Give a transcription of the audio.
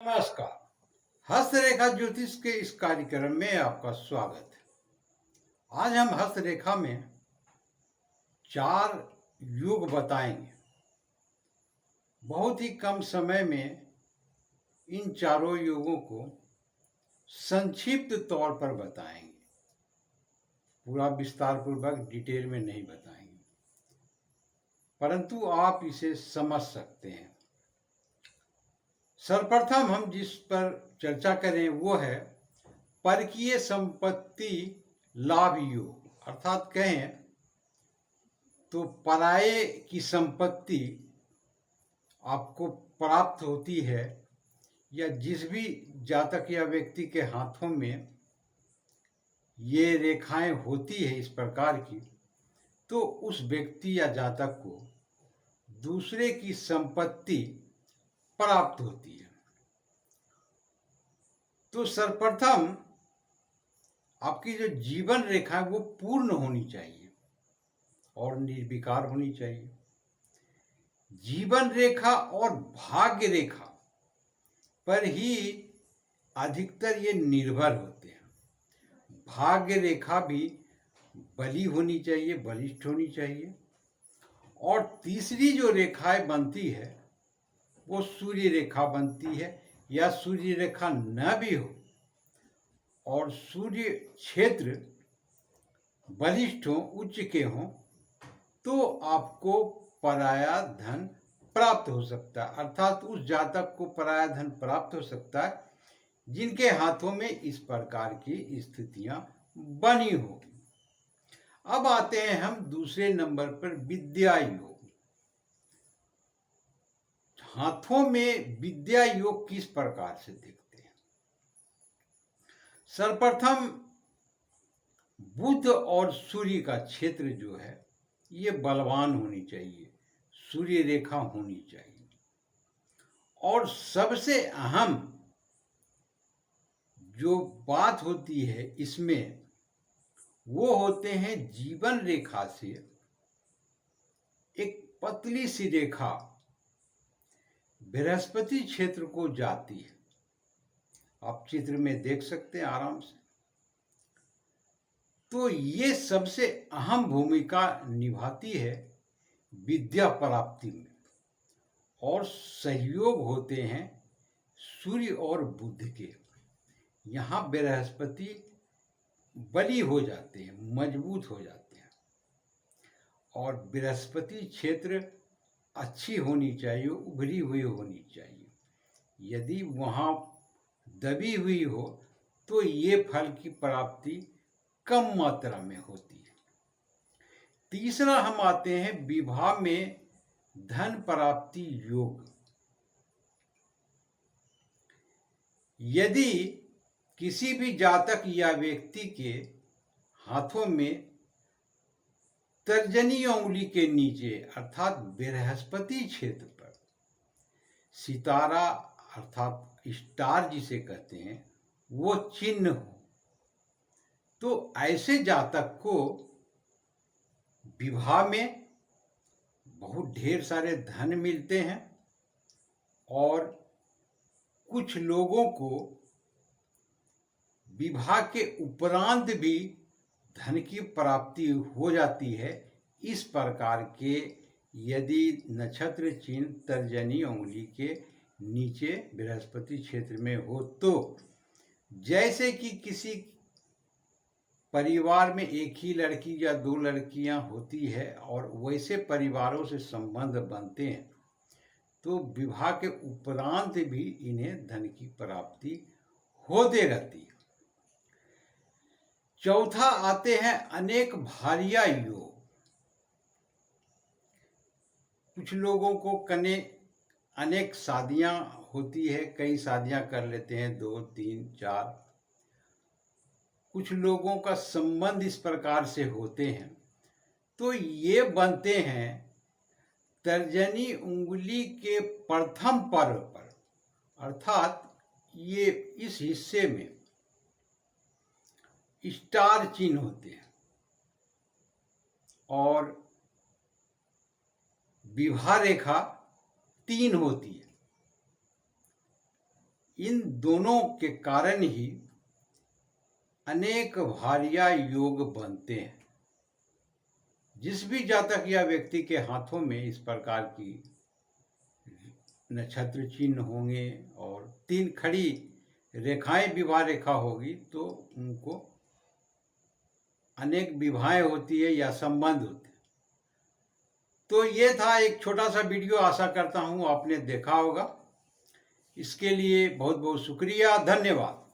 नमस्कार। हस्तरेखा ज्योतिष के इस कार्यक्रम में आपका स्वागत है। आज हम हस्तरेखा में 4 युग बताएंगे। बहुत ही कम समय में इन चारों युगों को संक्षिप्त तौर पर बताएंगे। पूरा विस्तार पूर्वक डिटेल में नहीं बताएंगे, परंतु आप इसे समझ सकते हैं। सर्वप्रथम हम जिस पर चर्चा करें वो है परकीय संपत्ति लाभ योग, अर्थात कहें तो पराये की संपत्ति आपको प्राप्त होती है, या जिस भी जातक या व्यक्ति के हाथों में ये रेखाएं होती है इस प्रकार की, तो उस व्यक्ति या जातक को दूसरे की संपत्ति प्राप्त होती है। तो सर्वप्रथम आपकी जो जीवन रेखा है वो पूर्ण होनी चाहिए और निर्विकार होनी चाहिए। जीवन रेखा और भाग्य रेखा पर ही अधिकतर ये निर्भर होते हैं। भाग्य रेखा भी बली होनी चाहिए, बलिष्ठ होनी चाहिए। और तीसरी जो रेखाएं बनती है वो सूर्य रेखा बनती है, या सूर्य रेखा न भी हो और सूर्य क्षेत्र बलिष्ठ हो, उच्च के हों, तो आपको पराया धन प्राप्त हो सकता है। अर्थात उस जातक को पराया धन प्राप्त हो सकता है जिनके हाथों में इस प्रकार की स्थितियां बनी हो। अब आते हैं हम दूसरे नंबर पर विद्या योग। हाथों में विद्या योग किस प्रकार से दिखते हैं? सर्वप्रथम बुध और सूर्य का क्षेत्र जो है ये बलवान होनी चाहिए, सूर्य रेखा होनी चाहिए। और सबसे अहम जो बात होती है इसमें वो होते हैं जीवन रेखा से एक पतली सी रेखा बृहस्पति क्षेत्र को जाती है। आप चित्र में देख सकते हैं आराम से। तो ये सबसे अहम भूमिका निभाती है विद्या प्राप्ति में, और सहयोग होते हैं सूर्य और बुध के। यहाँ बृहस्पति बली हो जाते हैं, मजबूत हो जाते हैं। और बृहस्पति क्षेत्र अच्छी होनी चाहिए, उभरी हुई होनी चाहिए। यदि वहाँ दबी हुई हो तो ये फल की प्राप्ति कम मात्रा में होती है। तीसरा हम आते हैं विवाह में धन प्राप्ति योग। यदि किसी भी जातक या व्यक्ति के हाथों में तर्जनी उंगली के नीचे अर्थात बृहस्पति क्षेत्र पर सितारा अर्थात स्टार जिसे कहते हैं वो चिन्ह हो, तो ऐसे जातक को विवाह में बहुत ढेर सारे धन मिलते हैं। और कुछ लोगों को विवाह के उपरांत भी धन की प्राप्ति हो जाती है। इस प्रकार के यदि नक्षत्र चिन्ह तर्जनी उंगली के नीचे बृहस्पति क्षेत्र में हो, तो जैसे कि किसी परिवार में एक ही लड़की या 2 लड़कियां होती है और वैसे परिवारों से संबंध बनते हैं, तो विवाह के उपरांत भी इन्हें धन की प्राप्ति होते रहती है। चौथा आते हैं अनेक भार्या योग। कुछ लोगों को अनेक शादियां होती है, कई शादियां कर लेते हैं, 2, 3, 4। कुछ लोगों का संबंध इस प्रकार से होते हैं, तो ये बनते हैं तर्जनी उंगली के प्रथम पर्व पर, अर्थात ये इस हिस्से में स्टार चिन्ह होते हैं। और विवाह रेखा 3 होती है। इन दोनों के कारण ही अनेक भार्या योग बनते हैं। जिस भी जातक या व्यक्ति के हाथों में इस प्रकार की नक्षत्र चिन्ह होंगे और 3 खड़ी रेखाएं विवाह रेखा होगी तो उनको अनेक विवाहें होती है या संबंध होते हैं। तो ये था एक छोटा सा वीडियो, आशा करता हूँ आपने देखा होगा। इसके लिए बहुत बहुत शुक्रिया, धन्यवाद।